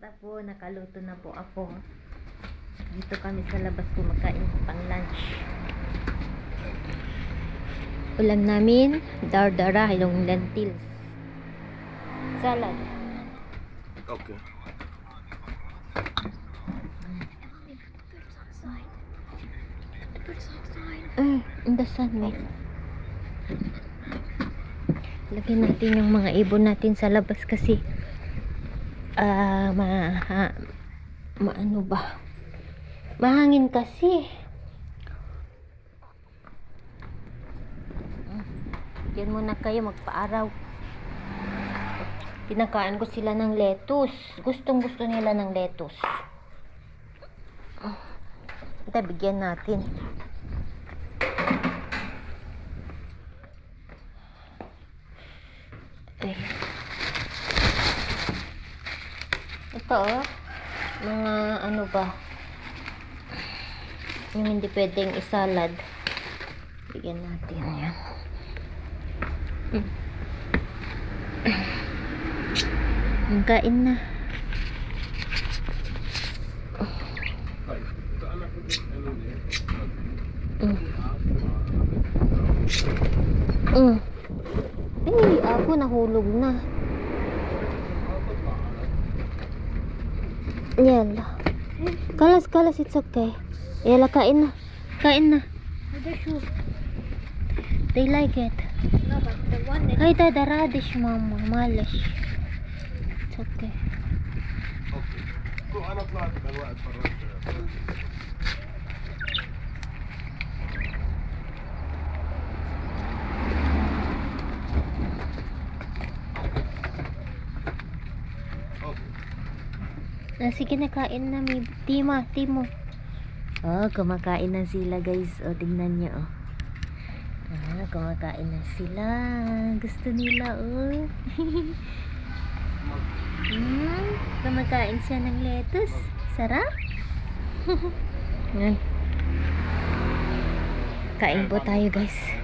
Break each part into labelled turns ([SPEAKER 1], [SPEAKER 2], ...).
[SPEAKER 1] Basta po, nakaluto na po ako. Dito kami sa labas kumakain pang lunch. Ulam namin, dardara, yung lentils. Salad.
[SPEAKER 2] Okay.
[SPEAKER 1] In the sun, wait. Lagyan natin yung mga ibon natin sa labas kasi ano ba? Mahangin kasi. Diyan muna kayo magpaaraw. Pinakain ko sila ng lettuce. Gustong gusto nila ng lettuce. Ito, bigyan natin. Ay. Ito mga ano ba, yung hindi pwedeng isalad, bigyan natin yan. Kain na. Ako nahulog na. Yala. Kalas, it's okay. Yala, kain na. Kain na. They like it.
[SPEAKER 3] No, but the one that
[SPEAKER 1] Ay, the radish, mama. Malish. It's okay.
[SPEAKER 2] اوكي انا طلعت بالوقت فرجت.
[SPEAKER 1] Sige na, kain na. May Timo. Oh, kumakain na sila, guys. Oh, tingnan niyo, oh. Kumakain na sila. Gusto nila, oh. Kumakain siya ng lettuce. Sarap. Yan. Kain po tayo, guys.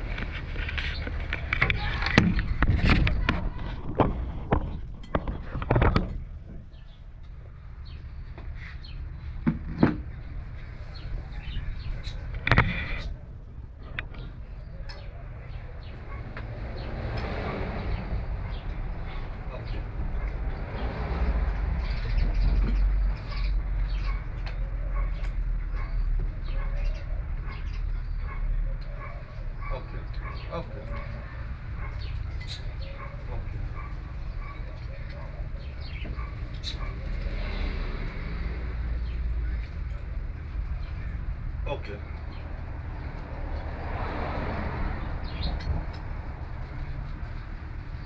[SPEAKER 2] اوكي. اوكي. اوكي.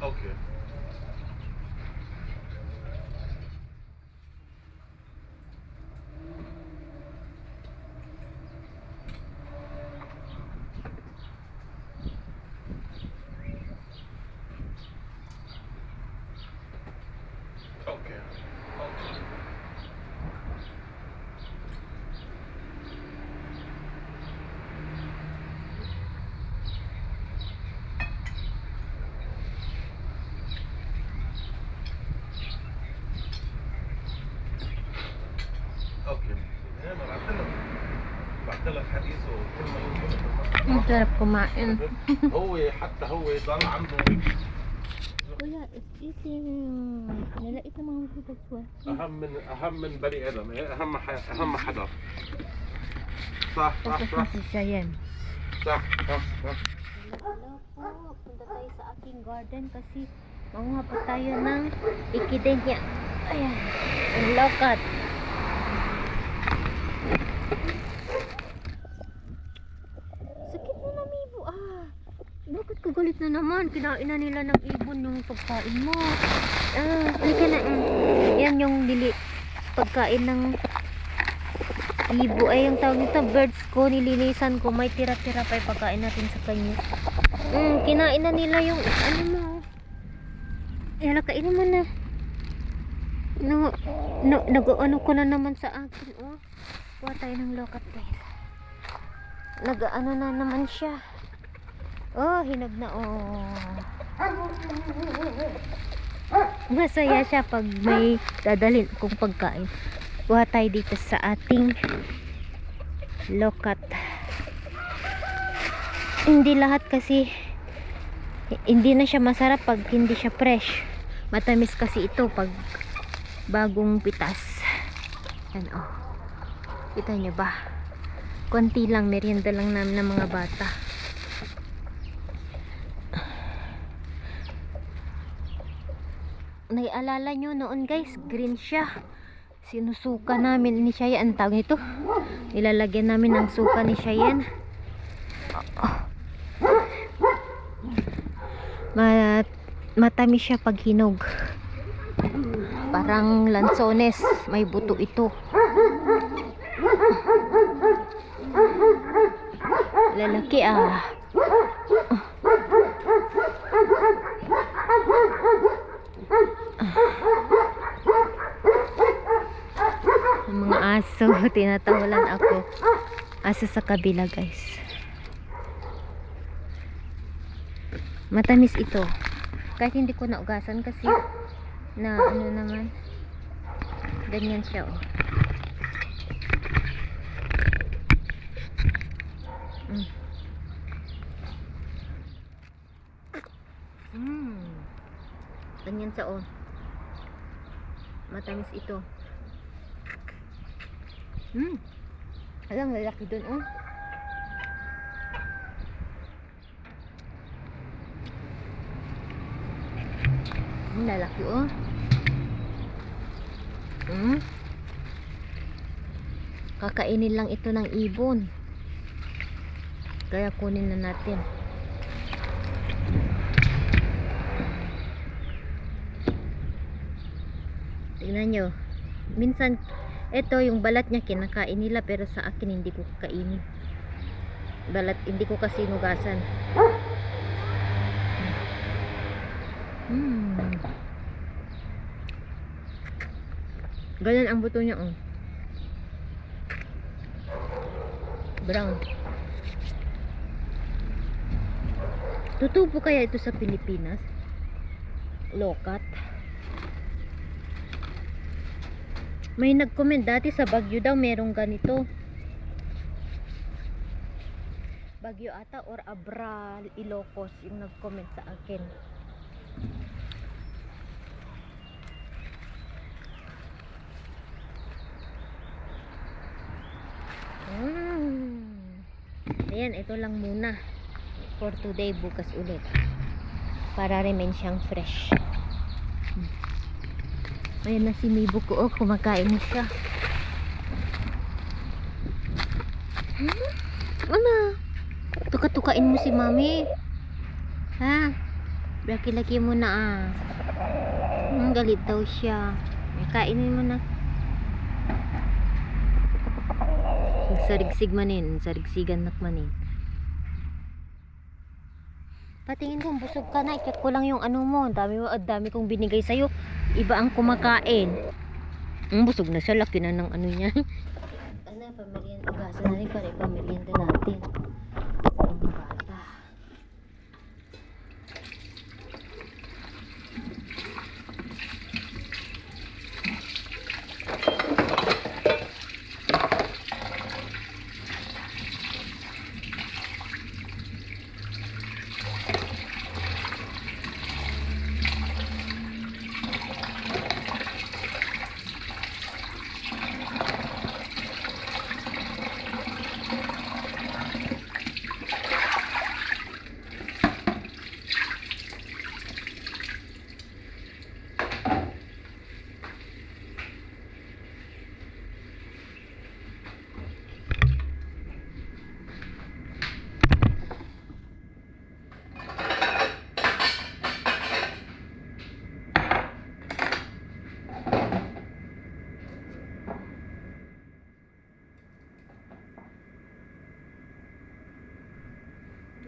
[SPEAKER 2] اوكي. اوكي. انا بعت لك حديث وكل ما يوصل
[SPEAKER 1] Ang sarap kumain.
[SPEAKER 2] هو حتى هو ضل عنده
[SPEAKER 1] Kuya, it's eating. Nalait na mga hugas.
[SPEAKER 2] اهم من بني ادم اهم حدا صح
[SPEAKER 1] Tapos na si Cheyenne.
[SPEAKER 2] صح.
[SPEAKER 1] Hello po, punta tayo sa aking garden kasi manguha pa tayo ng ikidenya. Ayan, ang lokat. Sakit na namibo Bakit kagalit na naman? Kinain na nila ng ibon yung pagkain mo. Halika na. Yan yung pagkain ng ibo. Ay, yung tawag nito, birds ko, nilinisan ko. May tira-tira pa yung pagkain natin sa kanya. Kinain na nila yung, ano mo. Yala, kainin mo na. Nag-ano ko na naman sa akin, oh. Kuha tayo ng lokat, guys. Nag-ano na naman siya. Oh, hinag na, oh. Masaya siya pag may dadalhin kong pagkain. Kuha tayo dito sa ating lokat. Hindi lahat kasi hindi na siya masarap pag hindi siya fresh. Matamis kasi ito pag bagong pitas. Yan oh. Kita niyo ba? Konti lang, merienda lang namin ng mga bata. Naialala nyo noon guys, green siya. Sinusuka namin ni Cheyenne. Ang tawag nito, nilalagyan namin ng suka ni Cheyenne. Matamis siya pag hinog. Parang lansones, may buto ito. Lalaki ah. Ang mga aso, tinatawalan ako. Aso sa kabila guys. Matamis ito. Kahit hindi ko naugasan kasi na ano naman. Ganyan siya oh. Ganyan siya oh. Matamis ito. Alam, lalaki dun oh. Lalaki oh. Kakainin lang ito ng ibon. Kaya kunin na natin. Tingnan nyo. Minsan ito yung balat niya kinakain nila, pero sa akin hindi ko kakainin. Balat hindi ko kasi nugasan. Ganyan ang buto niya oh. Brown. Totoo po kaya ito sa Pilipinas? Lokat. May nag-comment dati sa Baguio daw merong ganito. Baguio ata or Abra, Ilocos yung nag-comment sa akin. Ayan, ito lang muna for today. Bukas ulit para remain siyang fresh. Ayan na si Mibo ko oh, kumakain na siya. Ano? Tuka-tukain mo si mami ha? Laki-laki mo na ah. Galit daw siya. Kainin mo na. Sarigsig manin, sarigsigan nakmanin. Patingin kung busog ka na, i-check ko lang yung ano mo. Dami kong binigay sa'yo. Iba ang kumakain. Busog na siya, laki na ng ano niya. Ano, pamilyan, ugasan na rin para ipamilyan din natin. Sa mga bata.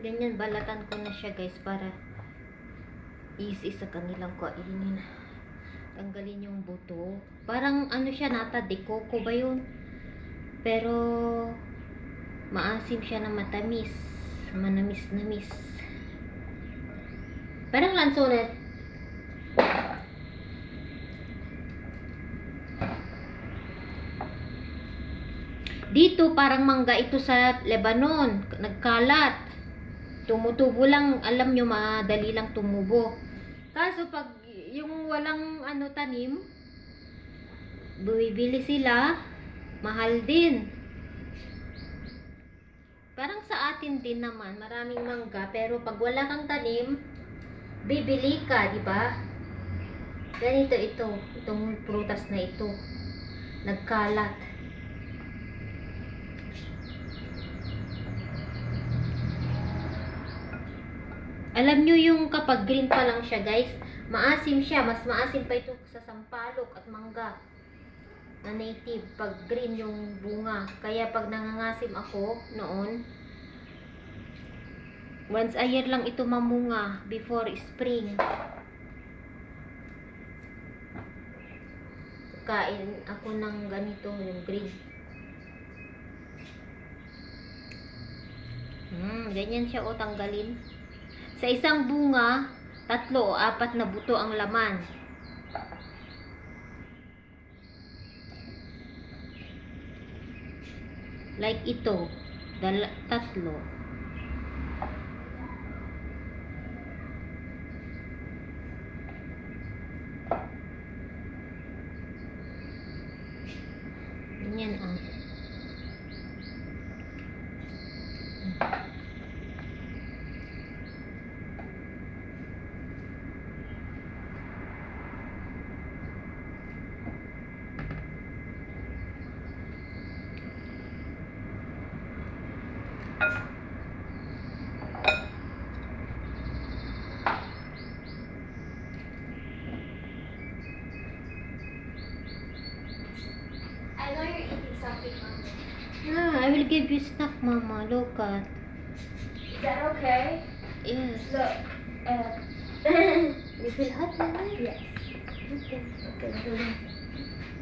[SPEAKER 1] Ganyan, balatan ko na siya guys para easy sa kanilang kainin. Tanggalin yung buto. Parang ano siya, nata de coco ba yun? Pero maasim siya na matamis. Manamis-namis. Parang lansones. Dito parang mangga ito sa Lebanon, nagkalat. Tumutubo lang, alam nyo, madali lang tumubo. Kaso pag yung walang tanim, bumibili sila, mahal din. Parang sa atin din naman, maraming mangga, pero pag wala kang tanim, bibili ka, di ba? Ganito itong prutas na ito, nagkalat. Alam nyo yung kapag green pa lang siya, guys, maasim siya. Mas maasim pa ito sa sampalok at mangga na native pag green yung bunga. Kaya pag nangangasim ako noon, once a year lang ito mamunga before spring. Kain ako ng ganito, yung green. Ganyan siya o, tanggalin. Sa isang bunga, 3 o 4 na buto ang laman. Like ito, 3. Ganyan ah.
[SPEAKER 3] I know you're eating something, Mama.
[SPEAKER 1] Yeah, I will give you snack, Mama. Look at.
[SPEAKER 3] Is that okay?
[SPEAKER 1] Yes.
[SPEAKER 3] Look.
[SPEAKER 1] You feel hot, Mama?
[SPEAKER 3] Yes.
[SPEAKER 1] Okay.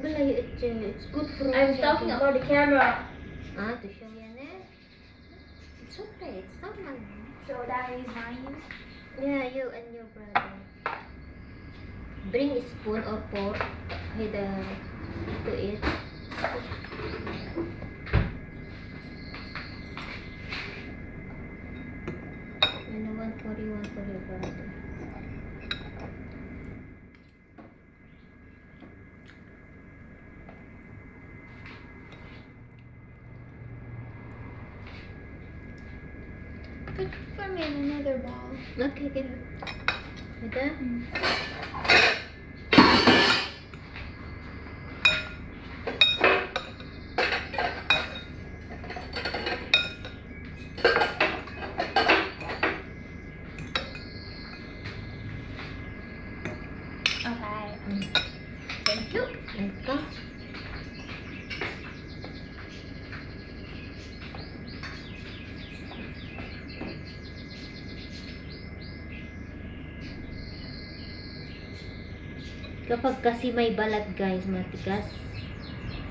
[SPEAKER 1] Wala, it's good for
[SPEAKER 3] I'm talking about the camera.
[SPEAKER 1] to show yan eh. It's okay. It's normal.
[SPEAKER 3] So that is mine.
[SPEAKER 1] Yeah, you and your brother. Bring a spoon or fork to eat. And one for your brother.
[SPEAKER 3] Put for me in another bowl.
[SPEAKER 1] Okay, give it. Ito?
[SPEAKER 3] Okay.
[SPEAKER 1] Thank you. Ito. Kapag kasi may balat, guys, matigas.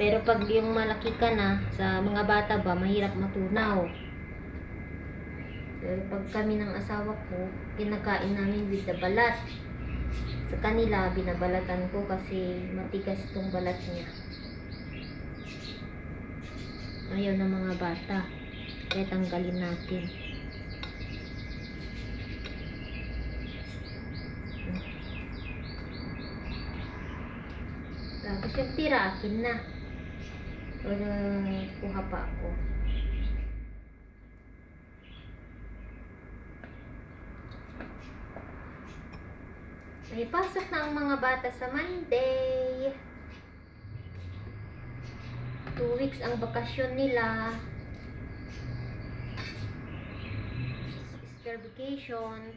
[SPEAKER 1] Pero pag yung malaki ka na, sa mga bata ba, mahirap matunaw. Pero pag kami ng asawa ko, kinakain namin with the balat. Sa kanila, binabalatan ko kasi matigas itong balat niya. Ayaw ng mga bata. Kaya tanggalin natin. Tapos yung tira, akin na. O, kuha pa ako. May pasok na ang mga bata sa Monday. 2 weeks ang bakasyon nila. Easter vacation.